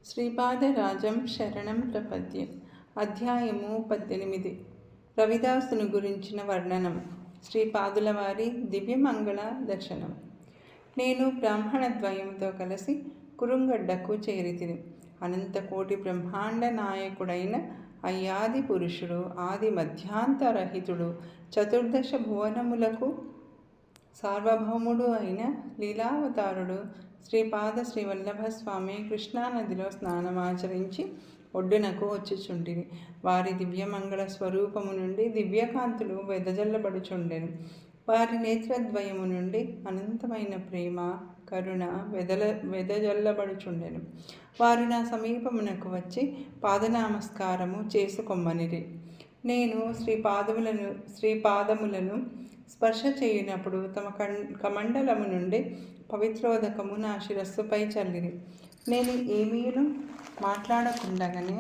శ్రీపాదరాజం శరణం ప్రపద్యే. అధ్యాయము 18. రవిదాసును గురించిన వర్ణనం. శ్రీపాదుల వారి దివ్యమంగళ దర్శనం. నేను బ్రాహ్మణద్వయముతో కలిసి కురుంగడ్డకు చేరితిని. అనంతకోటి బ్రహ్మాండ నాయకుడైన అయ్యాది పురుషుడు, ఆది మధ్యాంతరహితుడు, చతుర్దశ భువనములకు సార్వభౌముడు అయిన లీలావతారుడు శ్రీపాద శ్రీవల్లభస్వామి కృష్ణానదిలో స్నానమాచరించి ఒడ్డునకు వచ్చుచుండిరి. వారి దివ్యమంగళ స్వరూపము నుండి దివ్యకాంతులు వెదజల్లబడుచుండెను. వారి నేత్రద్వయము నుండి అనంతమైన ప్రేమ, కరుణ వెదజల్లబడుచుండెను. వారు నా సమీపమునకు వచ్చి పాదనమస్కారము చేసుకొమ్మనిరి. నేను శ్రీపాదములను స్పర్శ చేయునప్పుడు తమ కమండలము నుండి పవిత్రోదకము నా శిరస్సుపై చల్లిరి. నేను ఏమీను మాట్లాడకుండగానే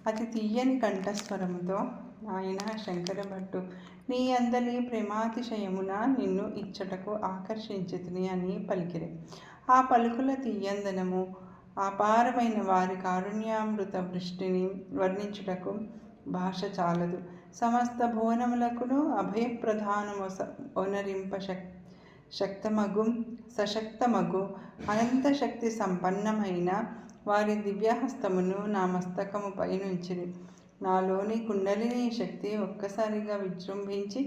అతి తీయని కంఠస్వరముతో, నాయన శంకరభట్టు, నీ అందరి ప్రేమాతిశయమున నిన్ను ఇచ్చటకు ఆకర్షించితిని అని పలికిరి. ఆ పలుకుల తీయందనము, అపారమైన వారి కారుణ్యామృత వృష్టిని వర్ణించుటకు భాష చాలదు. సమస్త భువనములకును అభయప్రధానము ఒనరింప సశక్తమగు అనంత శక్తి సంపన్నమైన వారి దివ్యహస్తమును నా మస్తకము పైనుంచిరి. నాలోని కుండలిని శక్తి ఒక్కసారిగా విజృంభించి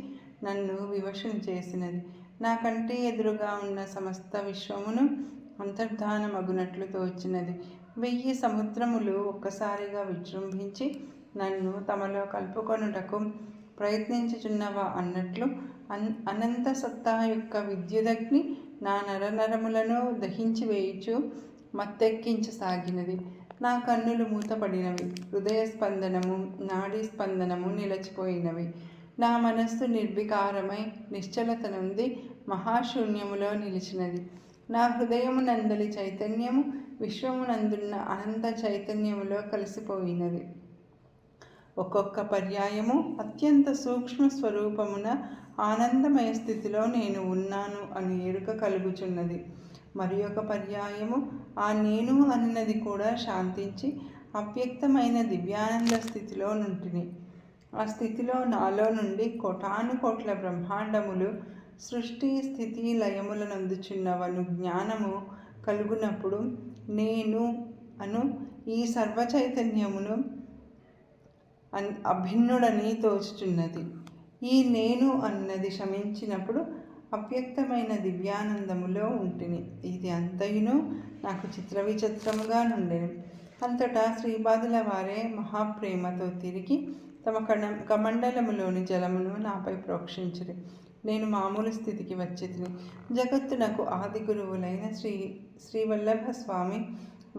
నన్ను వివశం చేసినది. నా కంటి ఎదురుగా ఉన్న సమస్త విశ్వమును అంతర్ధానమగునట్లు తోచినది. 1000 సముద్రములు ఒక్కసారిగా విజృంభించి నన్ను తమలో కలుపుకొనుటకు ప్రయత్నించుచున్నవా అన్నట్లు అనంత సత్తా యొక్క విద్యుదగ్ని నా నరనరములను దహించి వేయుచు మత్తెక్కించసాగినది. నా కన్నులు మూతపడినవి, హృదయ స్పందనము, నాడీ స్పందనము నిలచిపోయినవి. నా మనస్సు నిర్వికారమై నిశ్చలత నుండి మహాశూన్యములో నిలిచినది. నా హృదయమునందలి చైతన్యము విశ్వమునందున్న అనంత చైతన్యములో కలిసిపోయినది. ఒక్కొక్క పర్యాయము అత్యంత సూక్ష్మ స్వరూపమున ఆనందమయ స్థితిలో నేను ఉన్నాను అని ఎరుక కలుగుచున్నది. మరి ఒక పర్యాయము ఆ నేను అన్నది కూడా శాంతించి అవ్యక్తమైన దివ్యానంద స్థితిలో నుంటిని. ఆ స్థితిలో నాలో నుండి కోటానుకోట్ల బ్రహ్మాండములు సృష్టి స్థితి లయములనందుచున్నవను జ్ఞానము కలుగునప్పుడు నేను అను ఈ సర్వచైతన్యమును అభిన్నుడని తోచుచున్నది. ఈ నేను అన్నది శమించినప్పుడు అవ్యక్తమైన దివ్యానందములో ఉంటిని. ఇది అంతయును నాకు చిత్రవిచిత్రముగా నుండెను. అంతటా శ్రీపాదుల వారే మహాప్రేమతో తిరిగి తమ కమండలములోని జలమును నాపై ప్రోక్షించిరి. నేను మామూలు స్థితికి వచ్చితిని. జగత్తునకు ఆది గురువులైన శ్రీవల్లభ స్వామి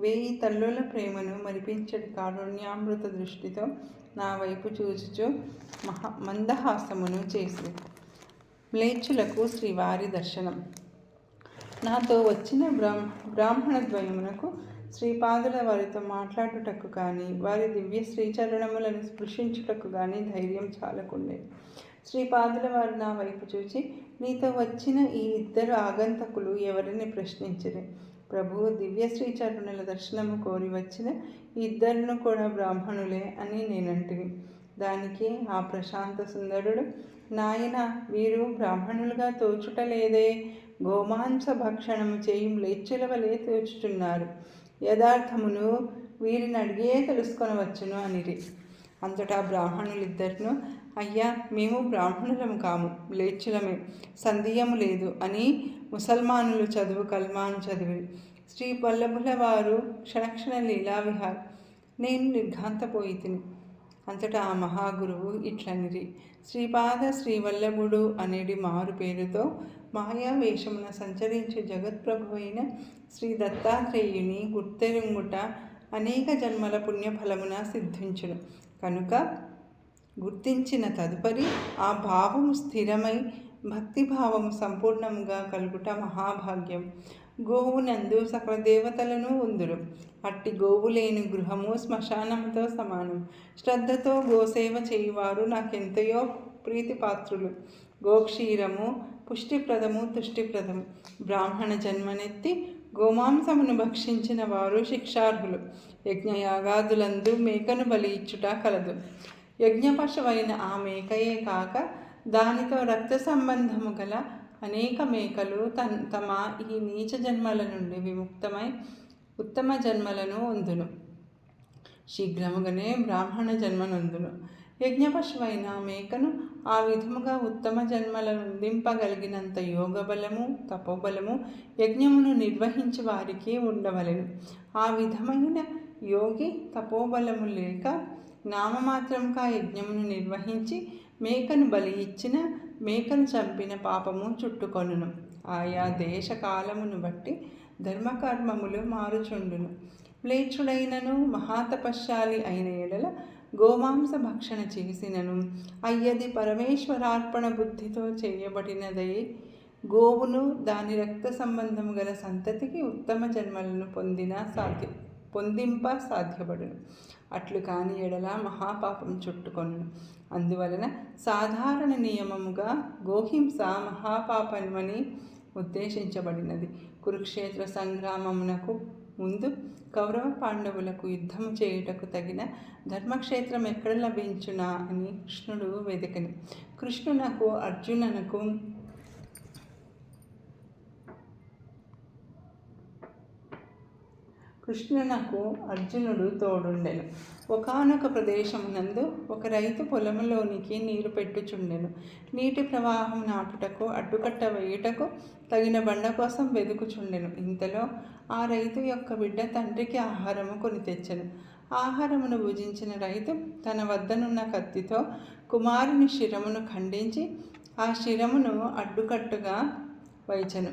1000 తల్లుల ప్రేమను మరిపించడి కారుణ్యామృత దృష్టితో నా వైపు చూచుచు మందహాసమును చేసి మ్లేచ్చులకు శ్రీవారి దర్శనం. నాతో వచ్చిన బ్రాహ్మణద్వయమునకు శ్రీపాదుల వారితో మాట్లాడుటకు కానీ, వారి దివ్య శ్రీచరణములను స్పృశించుటకు కానీ ధైర్యం చాలకుండే. శ్రీపాదుల వారు నా వైపు చూచి, నీతో వచ్చిన ఈ 2 ఆగంతకులు ఎవరిని ప్రశ్నించిరి. ప్రభు దివ్య శ్రీచరణుల దర్శనము కోరి వచ్చిన 2 కూడా బ్రాహ్మణులే అని నేనంటిని. దానికి ఆ ప్రశాంత సుందరుడు, నాయన, వీరు బ్రాహ్మణులుగా తోచుటలేదే, గోమాంస భక్షణము చేయి మ్లేచ్చుల వలె తోచుచున్నారు. యథార్థమును వీరిని అడిగే తెలుసుకొనవచ్చును అనిరి. అంతటా బ్రాహ్మణులిద్దరును, అయ్యా, మేము బ్రాహ్మణులము కాము, మ్లేచ్చులమే, సందేహము లేదు అని ముసల్మానులు చదువు కల్మాను చదివి శ్రీ వల్లభుల వారు క్షణక్షణ లీలా విహార్. నేను నిర్ఘాంతపోయితిని. అంతటా ఆ మహాగురువు ఇట్లనిరి, శ్రీపాద శ్రీవల్లభుడు అనేది మారు పేరుతో మాయావేషమున సంచరించే జగత్ప్రభువైన శ్రీ దత్తాత్రేయుని గుర్తెరుంగుట అనేక జన్మల పుణ్యఫలమున సిద్ధించును. కనుక గుర్తించిన తదుపరి ఆ భావము స్థిరమై భక్తిభావము సంపూర్ణముగా కలుగుట మహాభాగ్యం. గోవునందు సకల దేవతలను ఉందురు. అట్టి గోవు లేని గృహము శ్మశానముతో సమానం. శ్రద్ధతో గోసేవ చేయువారు నాకెంతయో ప్రీతిపాత్రులు. గోక్షీరము పుష్టిప్రదము తుష్టిప్రదము. బ్రాహ్మణ జన్మనెత్తి గోమాంసమును భక్షించిన వారు శిక్షార్హులు. యజ్ఞయాగాదులందు మేకను బలి ఇచ్చుట కలదు. యజ్ఞపశువైన ఆ మేకయే కాక దానితో రక్త సంబంధము గల అనేక మేకలు తమ ఈ నీచ జన్మల నుండి విముక్తమై ఉత్తమ జన్మలను పొందును. శీఘ్రముగానే బ్రాహ్మణ జన్మనందును. యజ్ఞపశువైన మేకను ఆ విధముగా ఉత్తమ జన్మలను అందింపగలిగినంత యోగబలము తపోబలము యజ్ఞమును నిర్వహించి వారికి ఉండవలెను. ఆ విధమైన యోగి తపోబలము లేక నామమాత్రంగా యజ్ఞమును నిర్వహించి మేకను బలి ఇచ్చిన మేకను చంపిన పాపము చుట్టుకొనును. ఆయా దేశ కాలమును బట్టి ధర్మకర్మములు మారుచుండును. మ్లేచ్ఛుడైనను మహాతపశ్శాలి అయిన ఎడల గోమాంస భక్షణ చేసినను అయ్యది పరమేశ్వరార్పణ బుద్ధితో చేయబడినదై గోవును దాని రక్త సంబంధము గల సంతతికి ఉత్తమ జన్మలను పొందింప సాధ్యపడును. అట్లు కాని ఎడల మహాపాపం చుట్టుకొనును. అందువలన సాధారణ నియమముగా గోహింస మహాపాపమని ఉద్దేశించబడినది. కురుక్షేత్ర సంగ్రామమునకు ముందు కౌరవ పాండవులకు యుద్ధము చేయుటకు తగిన ధర్మక్షేత్రం ఎక్కడ లభించునా అని కృష్ణుడు వెదకని. కృష్ణునకు అర్జునుడు తోడుండెను. ఒకానొక ప్రదేశమునందు ఒక రైతు పొలములోనికి నీరు పెట్టుచుండెను. నీటి ప్రవాహం నాటుటకు అడ్డుకట్ట వేయుటకు తగిన బండ కోసం వెదుకుచుండెను. ఇంతలో ఆ రైతు యొక్క బిడ్డ తండ్రికి ఆహారము కొని తెచ్చెను. ఆహారమును భుజించిన రైతు తన వద్దనున్న కత్తితో కుమారుని శిరమును ఖండించి ఆ శిరమును అడ్డుకట్టుగా వైచెను.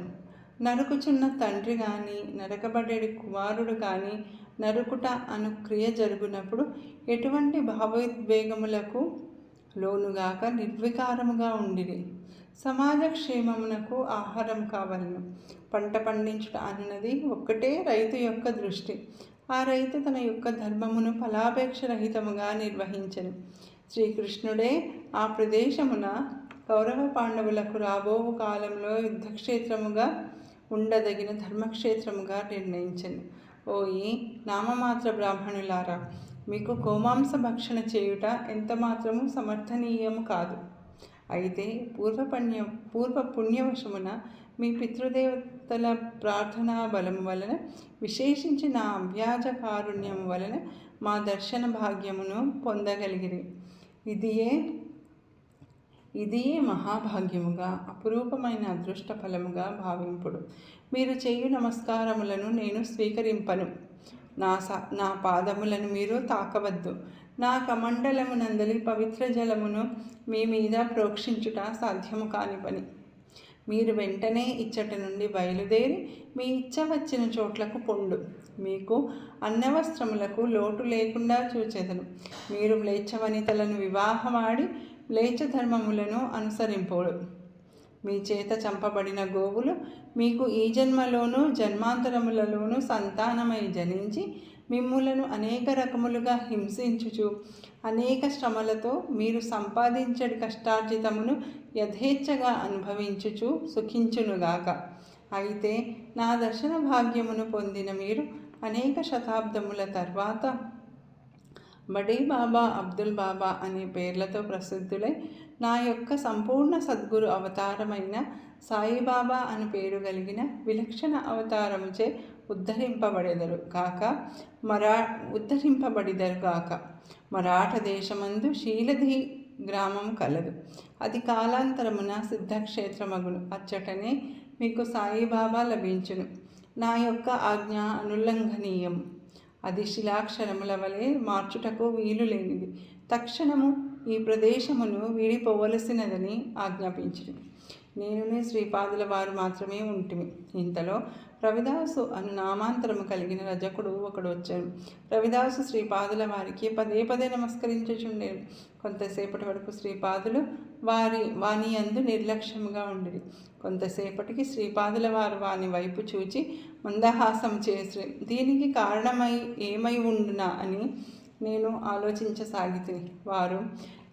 నరుకుచున్న తండ్రి కానీ నరకబడేడి కుమారుడు కానీ నరుకుట అను క్రియ జరుగునప్పుడు ఎటువంటి భావోద్వేగములకు లోనుగాక నిర్వికారముగా ఉండిరి. సమాజ క్షేమమునకు ఆహారం కావలను. పంట పండించుట అనున్నది ఒక్కటే రైతు యొక్క దృష్టి. ఆ రైతు తన యొక్క ధర్మమును ఫలాపేక్ష రహితముగా నిర్వహించెను. శ్రీకృష్ణుడే ఆ ప్రదేశమున కౌరవ పాండవులకు రాబోవు కాలంలో యుద్ధక్షేత్రముగా ఉండదగిన ధర్మక్షేత్రముగా నిర్ణయించెను. ఓయి నామమాత్ర బ్రాహ్మణులారా, మీకు గోమాంస భక్షణ చేయుట ఎంత మాత్రము సమర్థనీయము కాదు. అయితే పూర్వ పుణ్యవశమున మీ పితృదేవతల ప్రార్థనా బలము వలన విశేషించి నా అవ్యాజ కారుణ్యము వలన మా దర్శన భాగ్యమును పొందగలిగిరి. ఇదియే మహాభాగ్యముగా అపురూపమైన అదృష్ట ఫలముగా భావింపుడు. మీరు చేయు నమస్కారములను నేను స్వీకరింపను. నా పాదములను మీరు తాకవద్దు. నా కమండలమునందలి పవిత్ర జలమును మీ మీద ప్రోక్షించుట సాధ్యము కాని పని. మీరు వెంటనే ఇచ్చట నుండి బయలుదేరి మీ ఇచ్చ వచ్చిన చోట్లకు పొండు. మీకు అన్నవస్త్రములకు లోటు లేకుండా చూచెదను. మీరు మ్లేచ్ఛ వనితలను వివాహమాడి మ్లేచ్ఛ ధర్మములను అనుసరింపుడు. మీ చేత చంపబడిన గోవులు మీకు ఈ జన్మలోనూ జన్మాంతరములలోనూ సంతానమై జనించి మిమ్ములను అనేక రకములుగా హింసించుచు అనేక శ్రమలతో మీరు సంపాదించడి కష్టార్జితమును యథేచ్ఛగా అనుభవించుచు సుఖించునుగాక. అయితే నా దర్శన భాగ్యమును పొందిన మీరు అనేక శతాబ్దముల తర్వాత బడీ బాబా, అబ్దుల్ బాబా అనే పేర్లతో ప్రసిద్ధులై నా యొక్క సంపూర్ణ సద్గురు అవతారమైన సాయిబాబా అని పేరు కలిగిన విలక్షణ అవతారముచే ఉద్ధరింపబడిదరు గాక. మరాఠ దేశమందు శీలధి గ్రామం కలదు. అది కాలాంతరమున సిద్ధక్షేత్రమగును. అచ్చటనే మీకు సాయిబాబా లభించును. నా యొక్క ఆజ్ఞ అనుల్లంఘనీయం. అది శిలాక్షరముల వలె మార్చుటకు వీలు లేనిది. తక్షణము ఈ ప్రదేశమును వీడిపోవలసినదని ఆజ్ఞాపించింది. నేనునే శ్రీపాదుల వారు మాత్రమే ఉంటిమి. ఇంతలో రవిదాసు అను నామాంతరము కలిగిన రజకుడు ఒకడు వచ్చాడు. రవిదాసు శ్రీపాదుల వారికి పదే పదే నమస్కరించుచుండేడు. కొంతసేపటి వరకు శ్రీపాదులు వాని యందు నిర్లక్ష్యముగా ఉండిరి. కొంతసేపటికి శ్రీపాదుల వారు వాని వైపు చూచి మందహాసం చేసి దీనికి కారణమై ఏమై ఉండునా అని నేను ఆలోచించసాగితిని. వారు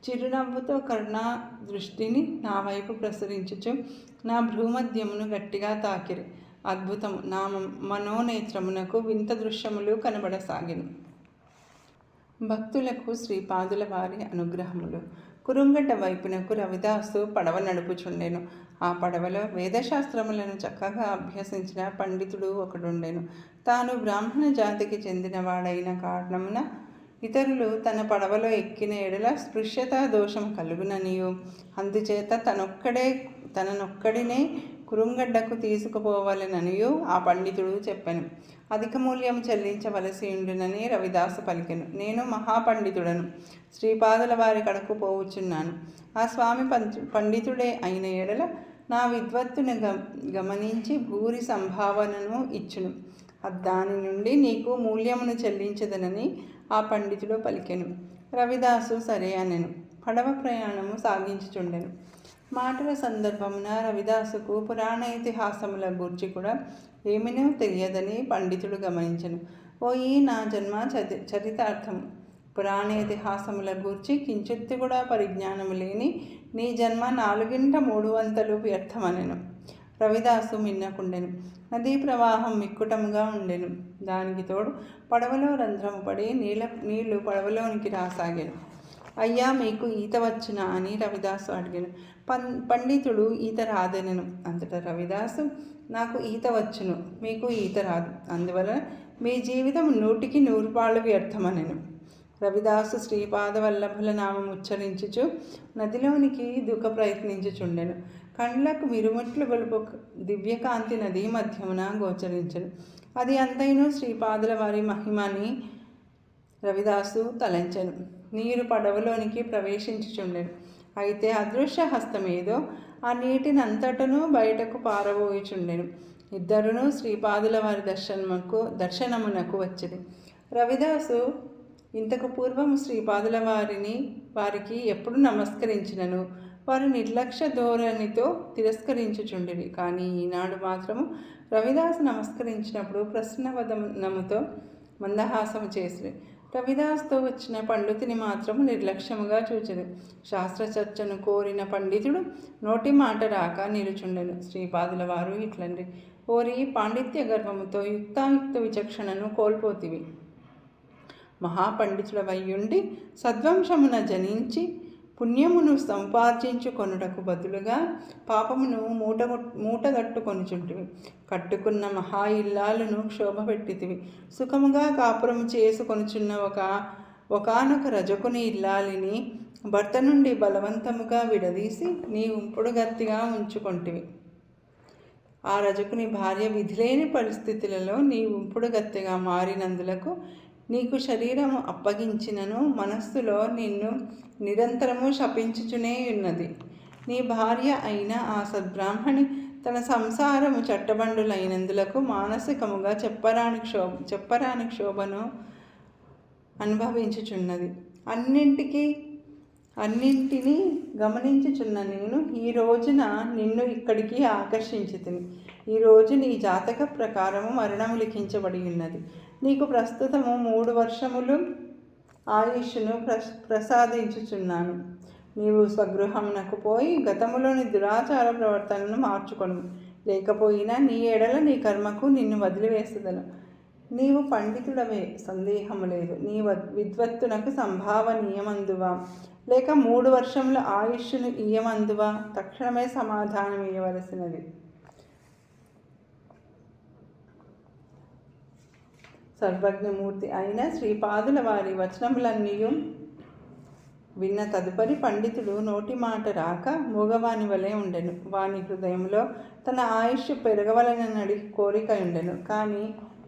చిరునవ్వుతో కరుణా దృష్టిని నా వైపు ప్రసరించుచు నా భ్రూమధ్యమును గట్టిగా తాకిరి. అద్భుతము నా మనోనేత్రమునకు వింత దృశ్యములు కనబడసాగిను. భక్తులకు శ్రీపాదుల వారి అనుగ్రహములు. కురుంగడ్డ వైపునకు రవిదాసు పడవ నడుపుచుండెను. ఆ పడవలో వేదశాస్త్రములను చక్కగా అభ్యసించిన పండితుడు ఒకడుండెను. తాను బ్రాహ్మణ జాతికి చెందినవాడైన కారణమున ఇతరులు తన పడవలో ఎక్కిన ఎడల స్పృశ్యత దోషం కలుగుననియు, అందుచేత తననొక్కడినే కురుంగడ్డకు తీసుకుపోవాలననియు ఆ పండితుడు చెప్పెను. అధిక మూల్యం చెల్లించవలసి ఉండునని రవిదాసు పలికెను. నేను మహాపండితుడను, శ్రీపాదుల వారి కడకు పోవుచున్నాను. ఆ స్వామి పండితుడే అయిన ఎడల నా విద్వత్తును గమనించి భూరి సంభావనను ఇచ్చును. దాని నుండి నీకు మూల్యమును చెల్లించదనని ఆ పండితుడు పలికెను. రవిదాసు సరే అనెను. పడవ ప్రయాణము సాగించుచుండెను. మాటల సందర్భమున రవిదాసుకు పురాణ ఇతిహాసముల గూర్చి కూడా ఏమినో తెలియదని పండితుడు గమనించెను. ఓయి నా జన్మ చరితార్థము, పురాణ ఇతిహాసముల గూర్చి కించిత్తు కూడా పరిజ్ఞానము లేని నీ జన్మ 4/3 వ్యర్థమనెను. రవిదాసు మిన్నకుండెను. నదీ ప్రవాహం మిక్కుటముగా ఉండెను. దానికి తోడు పడవలో రంధ్రము పడి నీళ్లు పడవలోనికి రాసాగాను. అయ్యా, మీకు ఈత వచ్చునా అని రవిదాసు అడిగాను. పండితుడు ఈత రాదనెను. అంతటా రవిదాసు, నాకు ఈత వచ్చును, మీకు ఈత రాదు, అందువలన మీ జీవితం 100% వ్యర్థమనెను. రవిదాసు శ్రీపాద వల్లభుల నామం ఉచ్చరించుచు నదిలోనికి దూక ప్రయత్నించుచుండెను. కండ్లకు మిరుముట్లు గొలుపు దివ్యకాంతి నదీ మధ్యమున గోచరించెను. అది అంతైనూ శ్రీపాదుల వారి మహిమని రవిదాసు తలంచెను. నీరు పడవలోనికి ప్రవేశించుచుండెను. అయితే అదృశ్య హస్తమేదో ఆ నీటినంతటను బయటకు పారబోయుచుండెను. ఇద్దరును శ్రీపాదుల వారి దర్శనమునకు వచ్చింది. రవిదాసు ఇంతకు పూర్వము శ్రీపాదుల వారికి ఎప్పుడు నమస్కరించినను వారు నిర్లక్ష్య ధోరణితో తిరస్కరించుచుండిరి. కానీ ఈనాడు మాత్రము రవిదాసు నమస్కరించినప్పుడు ప్రసన్నవదనముతో మందహాసము చేసిరి. రవిదాసుతో వచ్చిన పండితుని మాత్రము నిర్లక్ష్యముగా చూచెను. శాస్త్ర చర్చను కోరిన పండితుడు నోటి మాట రాక నిలుచుండెను. శ్రీపాదుల వారు ఇట్లండి, ఓరి పాండిత్య గర్వముతో యుక్తాయుక్త విచక్షణను కోల్పోతివి. మహాపండితుడవయ్యుండి సద్వంశమున జనించి పుణ్యమును సంపార్జించుకొనుటకు బదులుగా పాపమును మూటగట్టుకొనుచుంటివి. కట్టుకున్న మహా ఇల్లాలను క్షోభపెట్టితివి. సుఖముగా కాపురము చేసుకొనుచున్న ఒకనొక రజకుని ఇల్లాలిని భర్త నుండి బలవంతముగా విడదీసి నీ ఉంపుడుగత్తిగా ఉంచుకొంటివి. ఆ రజకుని భార్య విధిలేని పరిస్థితులలో నీ ఉంపుడుగత్తెగా మారినందులకు నీకు శరీరము అప్పగించినను మనస్సులో నిన్ను నిరంతరము శపించుచునే ఉన్నది. నీ భార్య అయిన ఆ సద్బ్రాహ్మణి తన సంసారము చట్టబండులైనందులకు మానసికముగా చెప్పరాని క్షోభను అనుభవించుచున్నది. అన్నింటినీ గమనించుచున్న నేను ఈ రోజున నిన్ను ఇక్కడికి ఆకర్షించితిని. ఈరోజు నీ జాతక ప్రకారము మరణము లిఖించబడి ఉన్నది. నీకు ప్రస్తుతము 3 వర్షములు ఆయుష్ను ప్రసాదించుచున్నాను. నీవు స్వగృహమునకు పోయి గతములోని దురాచార ప్రవర్తనను మార్చుకొను. లేకపోయినా నీ ఎడల నీ కర్మకు నిన్ను వదిలివేసేదను. నీవు పండితుడవే, సందేహము లేదు. నీ విద్వత్తునకు సంభావనీయమందువా లేక 3 వర్షముల ఆయుష్ను ఇయ్యమందువా? తక్షణమే సమాధానం ఇయ్యవలసినది. సర్వజ్ఞమూర్తి అయిన శ్రీపాదుల వారి వచనములన్నీ విన్న తదుపరి పండితుడు నోటి మాట రాక మూగవాని వలె ఉండెను. వాని హృదయంలో తన ఆయుష్ పెరగవలనని కోరిక ఉండెను, కానీ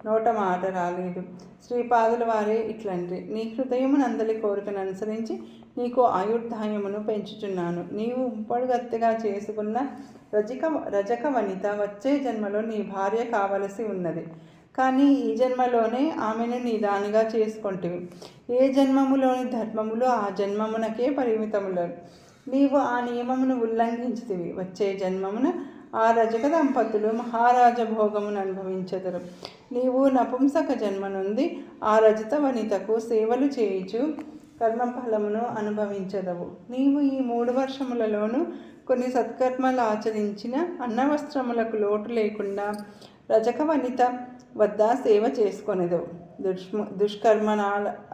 నోట మాట రాలేదు. శ్రీపాదుల వారే ఇట్లంటే, నీ హృదయమునందలి కోరికను అనుసరించి నీకు ఆయుర్దాయమును పెంచుచున్నాను. నీవు ఉంపడుగత్తెగా చేసుకున్న రజక వనిత వచ్చే జన్మలో నీ భార్య కావలసి ఉన్నది. కానీ ఈ జన్మలోనే ఆమెను నీ దానిగా చేసుకొంటివి. ఏ జన్మములోని ధర్మములు ఆ జన్మమునకే పరిమితములు. నీవు ఆ నియమమును ఉల్లంఘించితివి. వచ్చే జన్మమున ఆ రజక దంపతులు మహారాజభోగమును అనుభవించెదరు. నీవు నపుంసక జన్మ నుండి ఆ రజత వనితకు సేవలు చేయుచు కర్మఫలమును అనుభవించదవు. నీవు ఈ 3 వర్షములలోనూ కొన్ని సత్కర్మలు ఆచరించిన అన్నవస్త్రములకు లోటు లేకుండా రజక వనిత వద్ద సేవ చేసుకొనెదు.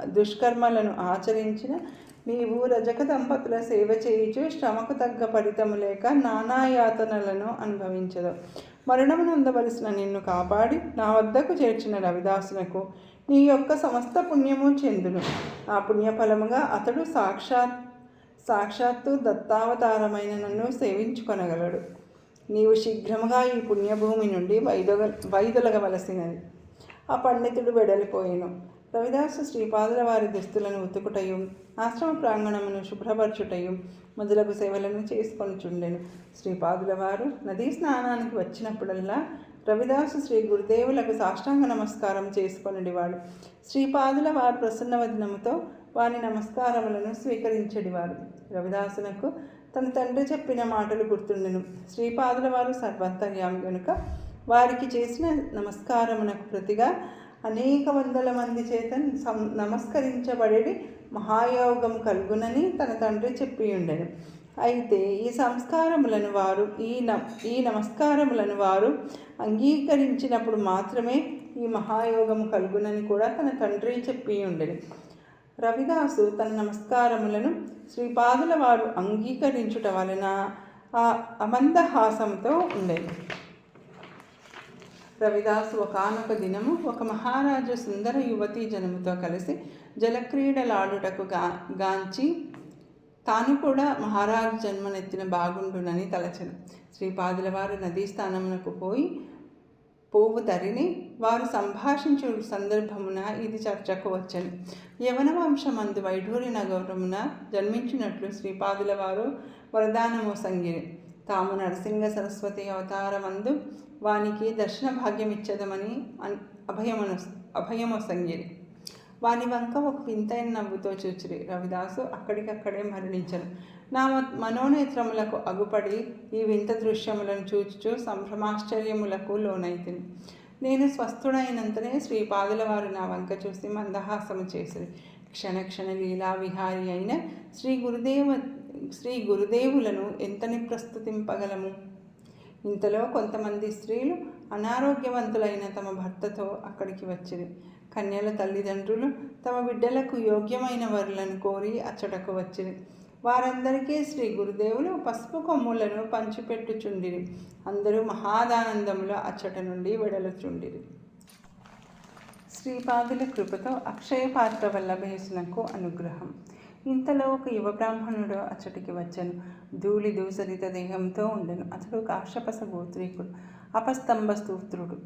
దుష్కర్మలను ఆచరించిన నీవు రజక దంపతుల సేవ చేయుచు శ్రమకు తగ్గ ఫలితము లేక నానాయాతనలను అనుభవించదు. మరణము నొందవలసిన నిన్ను కాపాడి నా వద్దకు చేర్చిన రవిదాసునకు నీ యొక్క సమస్త పుణ్యము చెందును. ఆ పుణ్యఫలముగా అతడు సాక్షాత్తు దత్తావతారమైన నన్ను సేవించుకొనగలడు. నీవు శీఘ్రముగా ఈ పుణ్యభూమి నుండి వైదొలగవలసినది. ఆ పండితుడు వెడలిపోయెను. రవిదాసు శ్రీపాదుల వారి దుస్తులను ఉతుకుటయు ఆశ్రమ ప్రాంగణమును శుభ్రపరచుటయు మొదలగు సేవలను చేసుకొనుచుండెను. శ్రీపాదుల వారు నదీ స్నానానికి వచ్చినప్పుడల్లా రవిదాసు శ్రీ గురుదేవులకు సాష్టాంగ నమస్కారం చేసుకొనిడివాడు. శ్రీపాదుల వారు ప్రసన్నవదనముతో వాని నమస్కారములను స్వీకరించెడివారు. రవిదాసునకు తన తండ్రి చెప్పిన మాటలు గుర్తుండెను. శ్రీపాదుల వారు సర్వాంతర్యామి గనుక వారికి చేసిన నమస్కారమునకు ప్రతిగా అనేక వందల మంది చేత నమస్కరించబడి మహాయోగం కలుగునని తన తండ్రి చెప్పి ఉండెను. అయితే ఈ నమస్కారములను వారు అంగీకరించినప్పుడు మాత్రమే ఈ మహాయోగం కలుగునని కూడా తన తండ్రి చెప్పి ఉండెను. రవిదాసు తన నమస్కారములను శ్రీపాదుల వారు అంగీకరించుట వలన ఆ అమందహాసంతో ఉండేది. రవిదాసు ఒకానొక దినము ఒక మహారాజు సుందర యువతీ జనముతో కలిసి జలక్రీడలాడుటకు గాంచి తాను కూడా మహారాజు జన్మనెత్తిన బాగుండునని తలచెను. శ్రీపాదుల వారు నదీ స్థానమునకు పోవు ధరిని వారు సంభాషించు సందర్భమున ఇది చర్చకు వచ్చెను. యవన వంశమందు వైఢూర్య నగరమున జన్మించినట్లు శ్రీపాదుల వారు వరదానము సంగిరి. తాము నరసింహ సరస్వతి అవతారమందు వానికి దర్శన భాగ్యమిచ్చదమని అభయము సంగిరి. వాని వంక ఒక వింతైన నవ్వుతో చూచిరి. రవిదాసు అక్కడికక్కడే మరణించను. నా మనోనేత్రములకు అగుపడి ఈ వింత దృశ్యములను చూచుచు సంభ్రమాశ్చర్యములకు లోనైతిని. నేను స్వస్థుడైనంతనే శ్రీపాదుల వారు నా వంక చూసి మందహాసము చేసిరి. క్షణ లీలా విహారి అయిన శ్రీ గురుదేవులను ఎంతని ప్రస్తుతింపగలము. ఇంతలో కొంతమంది స్త్రీలు అనారోగ్యవంతులైన తమ భర్తతో అక్కడికి వచ్చిరి. కన్యల తల్లిదండ్రులు తమ బిడ్డలకు యోగ్యమైన వరులను కోరి అచ్చటకు వచ్చిరి. వారందరికీ శ్రీ గురుదేవులు పసుపు కొమ్ములను పంచిపెట్టుచుండిరి. అందరూ మహాదానందములో అచ్చట నుండి వెడలుచుండిరి. శ్రీపాదుల కృపతో అక్షయ పాత్ర వల్లభేసునకు అనుగ్రహం. ఇంతలో ఒక యువ బ్రాహ్మణుడు అచ్చటికి వచ్చెను. ధూళి దూసరిత దేహంతో ఉండెను. అతడు కాశ్యపస గోత్రీకుడు, అపస్తంభ స్తోత్రుడు.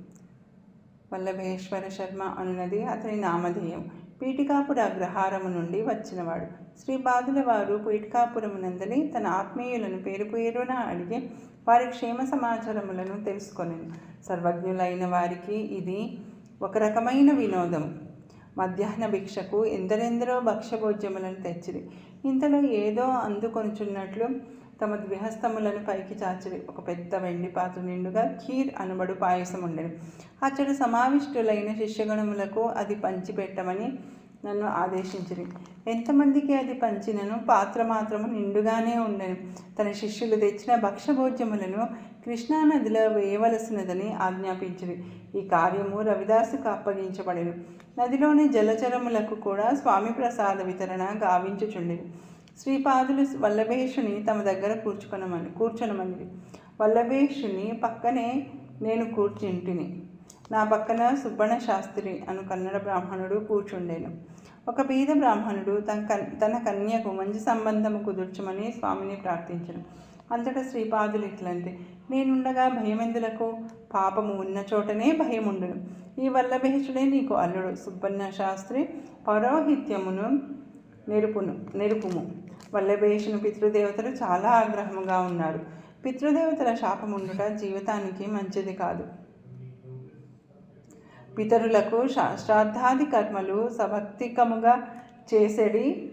వల్లభేశ్వర శర్మ అనున్నది అతని నామధేయం. పీఠికాపుర అగ్రహారము నుండి వచ్చినవాడు. శ్రీపాదుల వారు పీఠికాపురమునందని తన ఆత్మీయులను పేరున అడిగి వారి క్షేమ సమాచారములను తెలుసుకొనెను. సర్వజ్ఞులైన వారికి ఇది ఒక రకమైన వినోదం. మధ్యాహ్న భిక్షకు ఎందరెందరో భక్ష్యభోజ్యములను తెచ్చిరి. ఇంతలో ఏదో అందుకొనుచున్నట్లు తమ ద్విహస్తములను పైకి చాచిరి. ఒక పెద్ద వెండి పాత్ర నిండుగా ఖీర్ అనబడు పాయసం ఉండెను. అచ్చడు సమావిష్టులైన శిష్యగణములకు అది పంచిపెట్టమని నన్ను ఆదేశించిరి. ఎంతమందికి అది పంచినను పాత్ర మాత్రము నిండుగానే ఉండెను. తన శిష్యులు తెచ్చిన భక్ష్యభోజ్యములను కృష్ణానదిలో వేయవలసినదని ఆజ్ఞాపించిరి. ఈ కార్యము రవిదాసుకు అప్పగించబడెను. నదిలోని జలచరములకు కూడా స్వామి ప్రసాద వితరణ గావించుచుండిరి. శ్రీపాదులు వల్లభేషుని తమ దగ్గర కూర్చొనమనిరి. వల్లభేషుని పక్కనే నేను కూర్చుంటిని. నా పక్కన సుబ్బణ శాస్త్రి అను కన్నడ బ్రాహ్మణుడు కూర్చుండెను. ఒక బీద బ్రాహ్మణుడు తన కన్యకు మంచి సంబంధము కుదుర్చమని స్వామిని ప్రార్థించను. అంతటా శ్రీపాదులు ఇట్లంటే, నేనుండగా భయమెందులకు? పాపము ఉన్న చోటనే భయముండును. ఈ వల్లభేషుడే నీకు అల్లుడు. సుబ్బన్న శాస్త్రి పౌరోహిత్యమును నెరుపుము. వల్లభేషుని పితృదేవతలు చాలా ఆగ్రహముగా ఉన్నారు. పితృదేవతల శాపముండుట జీవితానికి మంచిది కాదు. పితరులకు శ్రాద్ధాది కర్మలు సభక్తికముగా చేసెడి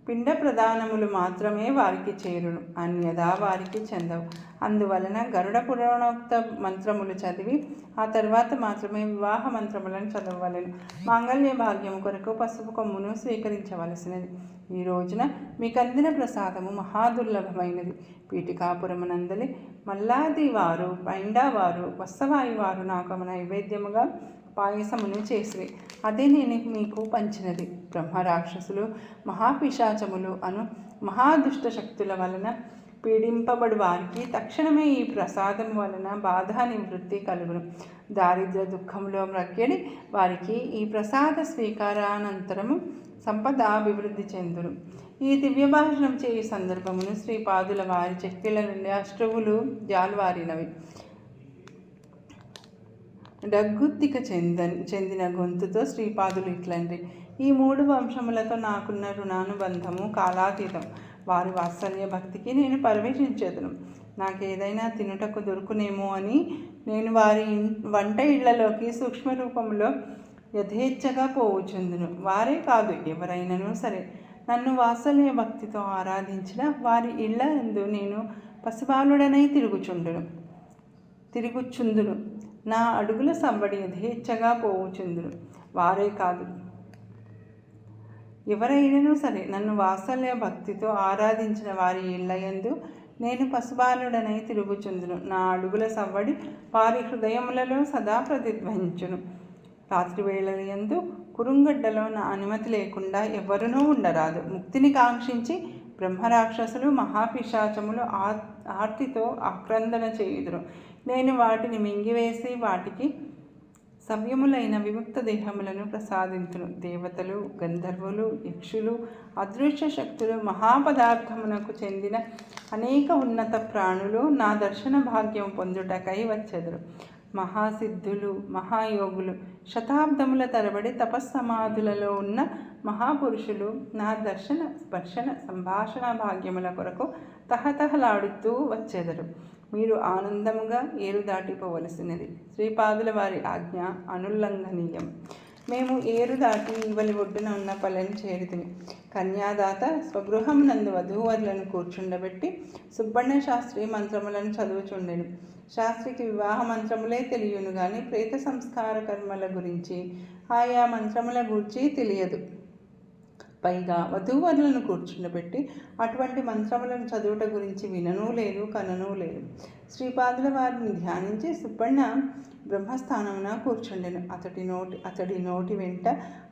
పిండ ప్రదానములు మాత్రమే వారికి చేరును, అన్యదా వారికి చెందవు. అందువలన గరుడ పురాణోక్త మంత్రములు చదివి ఆ తర్వాత మాత్రమే వివాహ మంత్రములను చదవవలెను. మాంగళ్య భాగ్యము కొరకు పసుపు కొమ్మును స్వీకరించవలసినది. ఈ రోజున మీకందిన ప్రసాదము మహాదుర్లభమైనది. పీఠికాపురమునందలి మల్లాది వారు, పైండావారు, వత్సవాయి వారు నాకు నైవేద్యముగా పాయసమును చేసిరి. అదే నేను మీకు పంచినది. బ్రహ్మరాక్షసులు మహాపిశాచములు అను మహాదుష్ట శక్తుల వలన పీడింపబడు వారికి తక్షణమే ఈ ప్రసాదం వలన బాధ నివృత్తి కలుగును. దారిద్ర్య దుఃఖంలో మ్రగ్గడి వారికి ఈ ప్రసాద స్వీకారానంతరము సంపద అభివృద్ధి చెందును. ఈ దివ్య భాషణం చేయ సందర్భమును శ్రీపాదుల వారి చెక్కిళ్ళ నుండి అష్టవులు జాలువారినవి. డగ్గుత్తిక చెందిన గొంతుతో శ్రీపాదులు ఇట్లండ్రి: ఈ 3 వంశములతో నాకున్న రుణానుబంధము కాలాతీతం. వారి వాత్సల్య భక్తికి నేను పరవశించెదను. నాకేదైనా తినుటకు దొరుకునేమో అని నేను వారి వంట ఇళ్లలోకి సూక్ష్మ రూపంలో యథేచ్ఛగా పోవుచుందును. వారే కాదు, ఎవరైనాను సరే నన్ను వాత్సల్య భక్తితో ఆరాధించిన వారి ఇళ్ల యందు నేను పసిబాలుడనై తిరుగుచుందును. నా అడుగుల సంబడి యథేచ్ఛగా పోవుచుందును. వారే కాదు, ఎవరైనాను సరే నన్ను వాత్సల్య భక్తితో ఆరాధించిన వారి ఇళ్లయందు నేను పశుబాలుడనై తిరుగుచుందును. నా అడుగుల సవ్వడి వారి హృదయములలో సదా ప్రతిధ్వనించును. రాత్రి వేళలయందు కురుంగడ్డలో నా అనుమతి లేకుండా ఎవరునూ ఉండరాదు. ముక్తిని కాంక్షించి బ్రహ్మరాక్షసులు మహాపిశాచములు ఆర్తితో ఆక్రందన చేయుదురు. నేను వాటిని మింగివేసి వాటికి సవ్యములైన విముక్త దేహములను ప్రసాదించును. దేవతలు, గంధర్వులు, యక్షులు, అదృశ్య శక్తులు, మహాపదార్థమునకు చెందిన అనేక ఉన్నత ప్రాణులు నా దర్శన భాగ్యం పొందుటకై వచ్చెదరు. మహాసిద్ధులు, మహాయోగులు, శతాబ్దముల తరబడి తపస్సమాధులలో ఉన్న మహాపురుషులు నా దర్శన, స్పర్శన, సంభాషణ భాగ్యముల కొరకు తహతహలాడుతూ వచ్చెదరు. మీరు ఆనందముగా ఏరు దాటిపోవలసినది. శ్రీపాదుల వారి ఆజ్ఞ అనుల్లంఘనీయం. మేము ఏరు దాటి ఇవలి ఒడ్డున ఉన్న పల్లెను చేరితిమి. కన్యాదాత స్వగృహం నందు వధూవరులను కూర్చుండబెట్టి సుబ్బಣ್ణ శాస్త్రి మంత్రములను చదువుచుండెను. శాస్త్రికి వివాహ మంత్రములే తెలియను గాని ప్రేత సంస్కార కర్మల గురించి, ఆయా మంత్రముల గూర్చి తెలియదు. పైగా వధూవరులను కూర్చుండబెట్టి అటువంటి మంత్రములను చదువుట గురించి విననూ లేదు, కననూ లేదు. శ్రీపాదుల వారిని ధ్యానించి సుబ్బಣ್ణ బ్రహ్మస్థానమున కూర్చుండెను. అతడి నోటి వెంట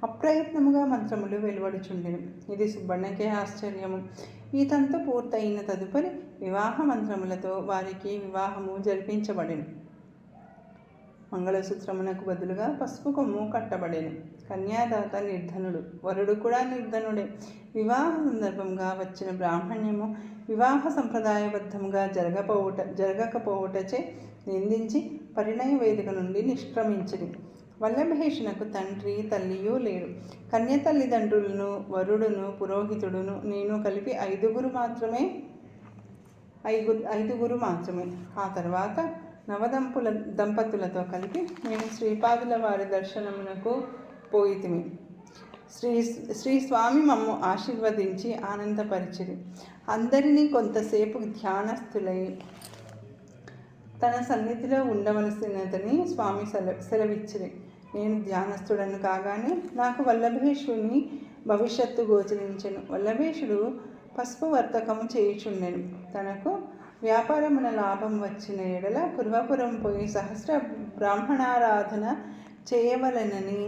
అప్రయత్నముగా మంత్రములు వెలువడుచుండెను. ఇది సుబ్బಣ್ಣకే ఆశ్చర్యము. ఈ తంతు పూర్తయిన తదుపరి వివాహ మంత్రములతో వారికి వివాహము జరిపించబడెను. మంగళసూత్రమునకు బదులుగా పసుపు కొమ్ము కట్టబడెను. కన్యాదాత నిర్ధనుడు, వరుడు కూడా నిర్ధనుడే. వివాహ సందర్భంగా వచ్చిన బ్రాహ్మణ్యము వివాహ సంప్రదాయబద్ధముగా జరగకపోవుటచే నిందించి పరిణయ వేదిక నుండి నిష్క్రమించిరి. వల్లభేషునకు తండ్రి, తల్లియూ లేరు. కన్య తల్లిదండ్రులను, వరుడును, పురోహితుడును నేను కలిపి ఐదుగురు మాత్రమే. ఆ తర్వాత దంపతులతో కలిపి మేము శ్రీపాదుల వారి దర్శనమునకు పోయితిమి. శ్రీ స్వామి మమ్ము ఆశీర్వదించి ఆనందపరిచిరి. అందరినీ కొంతసేపు ధ్యానస్థులై తన సన్నిధిలో ఉండవలసినదని స్వామి సెలవిచ్చిరి. నేను ధ్యానస్థుడను కాగానే నాకు వల్లభేషుని భవిష్యత్తు గోచరించెను. వల్లభేషుడు పసుపు వర్తకము చేయుచుండెను. తనకు వ్యాపారమున లాభం వచ్చిన ఎడల పూర్వపురం పోయి సహస్ర బ్రాహ్మణారాధన చేయవలెనని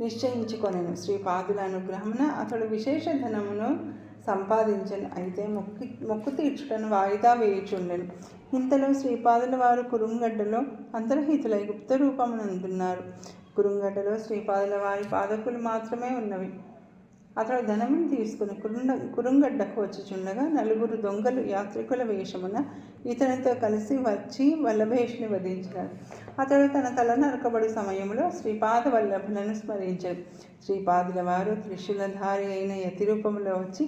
నిశ్చయించుకొనెను. శ్రీపాదుల అనుగ్రహమున అతడు విశేష ధనమును సంపాదించెను. అయితే మొక్కు తీర్చుటను వాయిదా వేయుచుండెను. ఇంతలో శ్రీపాదుల వారు కురుంగడ్డలో అంతర్హితులై గుప్త రూపమునందున్నారు. కురుంగడ్డలో శ్రీపాదుల వారి పాదకులు మాత్రమే ఉన్నవి. అతడు ధనమును తీసుకుని కురుంగడ్డకు వచ్చుచుండగా 4 దొంగలు యాత్రికుల వేషమున ఇతనితో కలిసి వచ్చి వల్లభేషుని వధించినారు. అతడు తన తల నరకబడి సమయంలో శ్రీపాద వల్లభులను స్మరించాడు. శ్రీపాదుల వారు త్రిశూలధారి అయిన యతి రూపంలో వచ్చి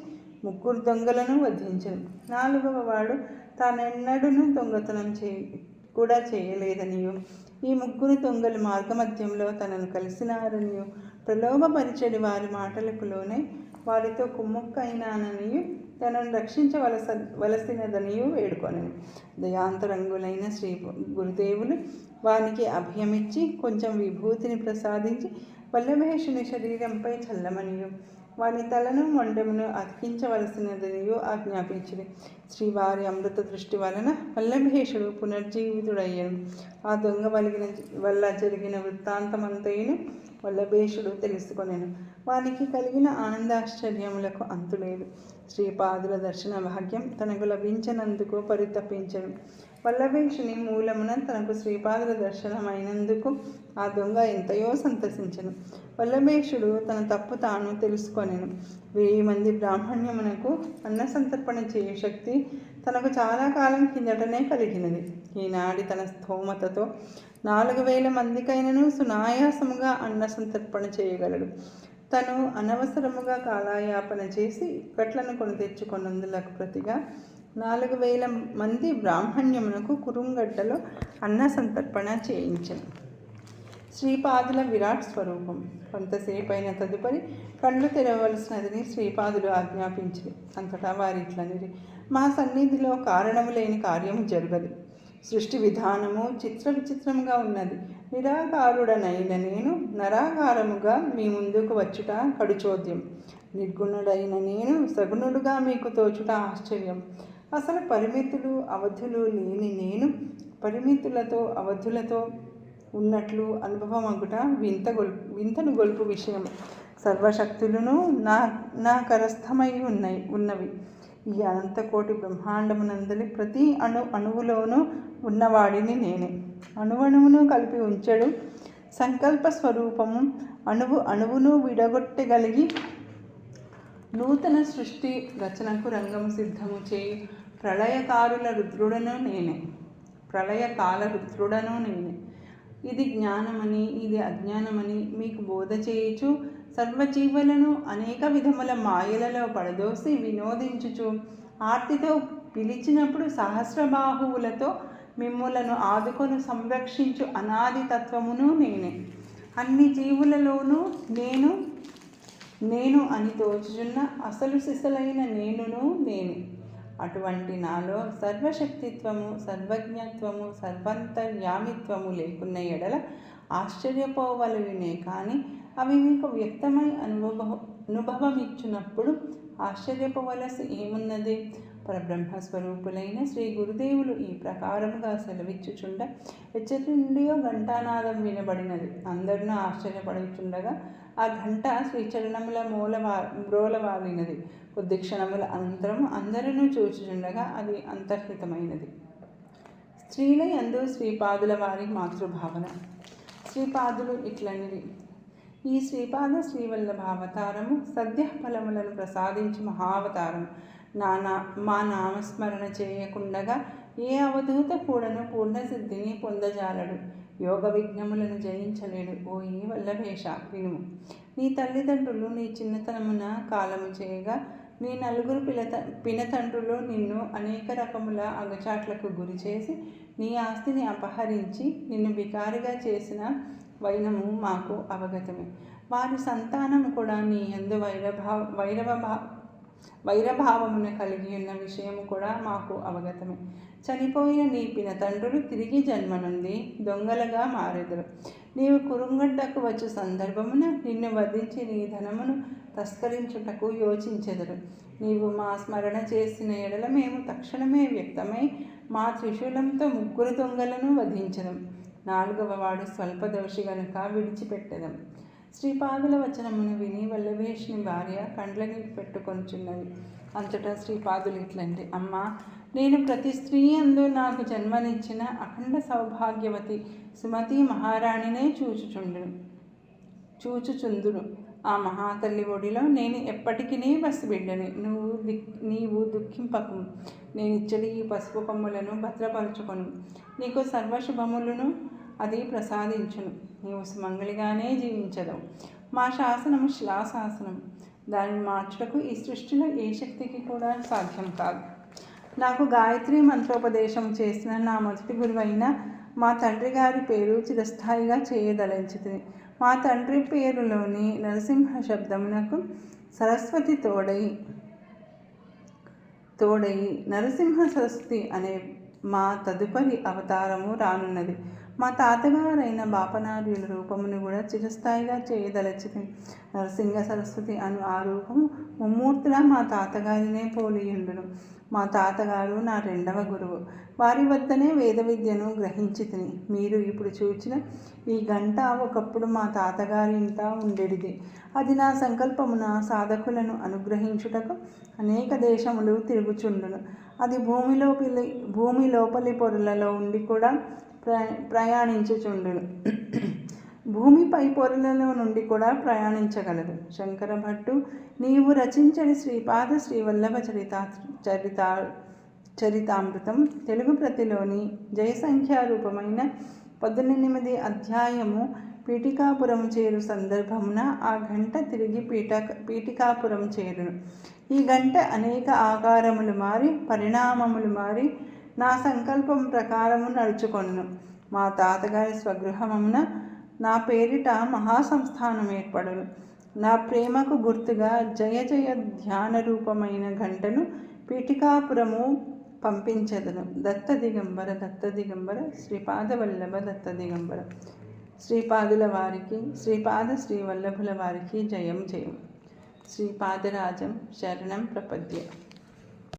3 దొంగలను వధించారు. 4వ వాడు తానెన్నడూనూ దొంగతనం కూడా చేయలేదనియు ఈ ముగ్గురు దొంగలు మార్గమధ్యంలో తనను కలిసినారనియు ప్రలోభపరిచడి వారి మాటలకు లోనే వారితో కుమ్ముక్కైనాననియు తనను రక్షించవలసినదనియు వేడుకొనెను. దయాంతరంగులైన శ్రీ గురుదేవులు వానికి అభయమిచ్చి కొంచెం విభూతిని ప్రసాదించి వల్లభేషుని శరీరంపై చల్లమనియు వాని తలను మొండెమును అతికించవలసినదనియు ఆజ్ఞాపించింది. శ్రీవారి అమృత దృష్టి వలన వల్లభేషుడు పునర్జీవితుడయ్యను. ఆ దొంగ వల్ల జరిగిన వృత్తాంతమంతయును వల్లభేషుడు తెలుసుకొనెను. వానికి కలిగిన ఆనందాశ్చర్యములకు అంతులేదు. శ్రీపాదుల దర్శన భాగ్యం తనకు లభించినందుకు పరితపించెను. వల్లభేషుని మూలమున తనకు శ్రీపాదుల దర్శనమైనందుకు ఆ దొంగ ఎంతయో సంతసించెను. వల్లభేషుడు తన తప్పు తాను తెలుసుకొనెను. 1000 మంది బ్రాహ్మణ్యమునకు అన్న సంతర్పణ చేయు శక్తి తనకు చాలా కాలం కిందటనే కలిగినది. ఈనాడి తన స్థోమతతో 4000 మందికైనను సునాయాసముగా అన్న సంతర్పణ చేయగలడు. తను అనవసరముగా కాలయాపన చేసి ఇక్కట్లను కొని తెచ్చుకొన్నందులకు ప్రతిగా 4000 మంది బ్రాహ్మణ్యమునకు కురుంగడ్డలో అన్న సంతర్పణ చేయించెను. శ్రీపాదుల విరాట్ స్వరూపం. కొంతసేపు అయిన తదుపరి కళ్ళు తెరవలసినదని శ్రీపాదులు ఆజ్ఞాపించి అంతటా వారిట్లనిరి, మా సన్నిధిలో కారణము లేని కార్యము జరగదు. సృష్టి విధానము విచిత్రముగా ఉన్నది. నిరాకారుడనైన నేను నరాకారముగా మీ ముందుకు వచ్చుట కడుచోద్యం. నిర్గుణుడైన నేను సగుణుడుగా మీకు తోచుట ఆశ్చర్యం. అసలు పరిమితులు అవధులు లేని నేను పరిమితులతో అవధులతో ఉన్నట్లు అనుభవమగుట వింతను గొలుపు విషయం. సర్వశక్తులను నా కరస్థమై ఉన్నవి. ఈ అనంతకోటి బ్రహ్మాండమునందలి ప్రతి అణువులోనూ ఉన్నవాడిని నేనే. అణువును కలిపి ఉంచెడు సంకల్ప స్వరూపము అణువును విడగొట్టగలిగి నూతన సృష్టి రచనకు రంగము సిద్ధము చేయి ప్రళయకాల రుద్రుడను నేనే. ఇది జ్ఞానమని ఇది అజ్ఞానమని మీకు బోధ చేయుచు సర్వజీవులను అనేక విధముల మాయలలో పడదోసి వినోదించుచు ఆర్తితో పిలిచినప్పుడు సహస్రబాహువులతో మిమ్ములను ఆదుకొని సంరక్షించు అనాది తత్వమును నేనే. అన్ని జీవులలోనూ నేను అని తోచుచున్న అసలు సిసలైన నేనును నేనే. అటువంటి నాలో సర్వశక్తిత్వము సర్వజ్ఞత్వము సర్వంతర్యామిత్వము లేకున్న ఎడల ఆశ్చర్యపోవలవినే కానీ అవి మీకు వ్యక్తమై అనుభవమిచ్చినప్పుడు ఆశ్చర్యపోవలసి ఏమున్నది? పరబ్రహ్మస్వరూపులైన శ్రీ గురుదేవులు ఈ ప్రకారముగా సెలవిచ్చుచుండ ఎచ్చటిండియో ఘంటానాదం వినబడినది. అందరినూ ఆశ్చర్యపడుచుండగా ఆ ఘంట శ్రీచరణముల మ్రోలవాలినది. కొద్ది క్షణముల అనంతరము అందరూ చూచుచుండగా అది అంతర్హితమైనది. స్త్రీల యందు శ్రీపాదుల వారి మాతృభావన. శ్రీపాదులు ఇట్లనిది, ఈ శ్రీపాద శ్రీవల్లభావతారము సద్య ఫలములను ప్రసాదించి మహావతారం. మా నామస్మరణ చేయకుండగా ఏ అవధూత కూడాను పూర్ణసిద్ధిని పొందజాలడు. యోగ విఘ్నములను జయించలేడు. ఓ ఈ వల్లభేష వినుము. నీ తల్లిదండ్రులు నీ చిన్నతనమున కాలము చేయగా నీ 4 పినతండ్రులు నిన్ను అనేక రకముల అగచాట్లకు గురి చేసి నీ ఆస్తిని అపహరించి నిన్ను బికారిగా చేసిన వైనము మాకు అవగతమే. వారి సంతానము కూడా నీ యందు వైరభావమును కలిగి ఉన్న విషయము కూడా మాకు అవగతమే. చనిపోయిన నీ పినతండ్రులు తిరిగి జన్మ నుండి దొంగలుగా మారెదరు. నీవు కురుంగడ్డకు వచ్చు సందర్భమున నిన్ను వధించి నీ ధనమును తస్కరించుటకు యోచించెదరు. నీవు మా స్మరణ చేసిన ఎడల మేము తక్షణమే వ్యక్తమై మా త్రిశూలంతో 3 దొంగలను వధించదం. 4వ వాడు స్వల్పదోషి గనుక విడిచిపెట్టెదం. శ్రీపాదుల వచనమును విని వల్లభేషుని భార్య కండ్లనీరు పెట్టుకొనుచున్నది. అంతటా శ్రీపాదులు ఇట్లంటే, అమ్మా, నేను ప్రతి స్త్రీ యందు నాకు జన్మనిచ్చిన అఖండ సౌభాగ్యవతి సుమతి మహారాణినే చూచుచుందును. ఆ మహాతల్లి ఒడిలో నేను ఎప్పటికీ పసిబిడ్డని. నీవు దుఃఖింపకు. నేనిచ్చడి ఈ పసుపు కొమ్ములను భద్రపరచుకొను. నీకు సర్వశుభములను అది ప్రసాదించును. నీవు సుమంగళిగానే జీవించదవు. మా శాసనము శిలాశాసనం. దానిని మార్చుటకు ఈ సృష్టిలో ఏ శక్తికి కూడా సాధ్యం కాదు. నాకు గాయత్రి మంత్రోపదేశం చేసిన నా మొదటి గురువైన మా తండ్రి గారి పేరు చిరస్థాయిగా చేయదలంచితిని. మా తండ్రి పేరులోని నరసింహ శబ్దమునకు సరస్వతి తోడయి నరసింహ సరస్వతి అనే మా తదుపరి అవతారము రానున్నది. మా తాతగారైన బాపనార్యుల రూపమును కూడా చిరస్థాయిగా చేయదలచితిని. నరసింహ సరస్వతి అను ఆ రూపము ముమ్మూర్తులా మా తాతగారినే పోలియుండును. మా తాతగారు నా రెండవ గురువు. వారి వద్దనే వేద విద్యను గ్రహించితిని. మీరు ఇప్పుడు చూచిన ఈ గంట ఒకప్పుడు మా తాతగారి ఇంట ఉండేటిది. అది నా సంకల్పమున సాధకులను అనుగ్రహించుటకు అనేక దేశములు తిరుగుచుండును. అది భూమి లోపలి పొరలలో ఉండి కూడా ప్రయాణించుచుండును. భూమిపై పొరలలో నుండి కూడా ప్రయాణించగలదు. శంకర భట్టు నీవు రచించని శ్రీపాద శ్రీవల్లభ చరితామృతం తెలుగు ప్రతిలోని జయసంఖ్యారూపమైన 18 అధ్యాయము పీఠికాపురం చేరు సందర్భమున ఆ గంట తిరిగి పీఠికాపురం చేరును. ఈ గంట అనేక ఆకారములు మారి పరిణామములు మారి నా సంకల్పం ప్రకారము నడుచుకొనును. మా తాతగారి స్వగృహమున నా పేరిట మహాసంస్థానం ఏర్పడును. నా ప్రేమకు గుర్తుగా జయ జయ ధ్యాన రూపమైన గంటను పీఠికాపురము పంపించెదను. దత్త దిగంబర శ్రీపాద వల్లభ దత్త దిగంబర. శ్రీపాదుల వారికి శ్రీపాద శ్రీవల్లభుల వారికి జయం జయం. శ్రీపాదరాజం శరణం ప్రపద్య.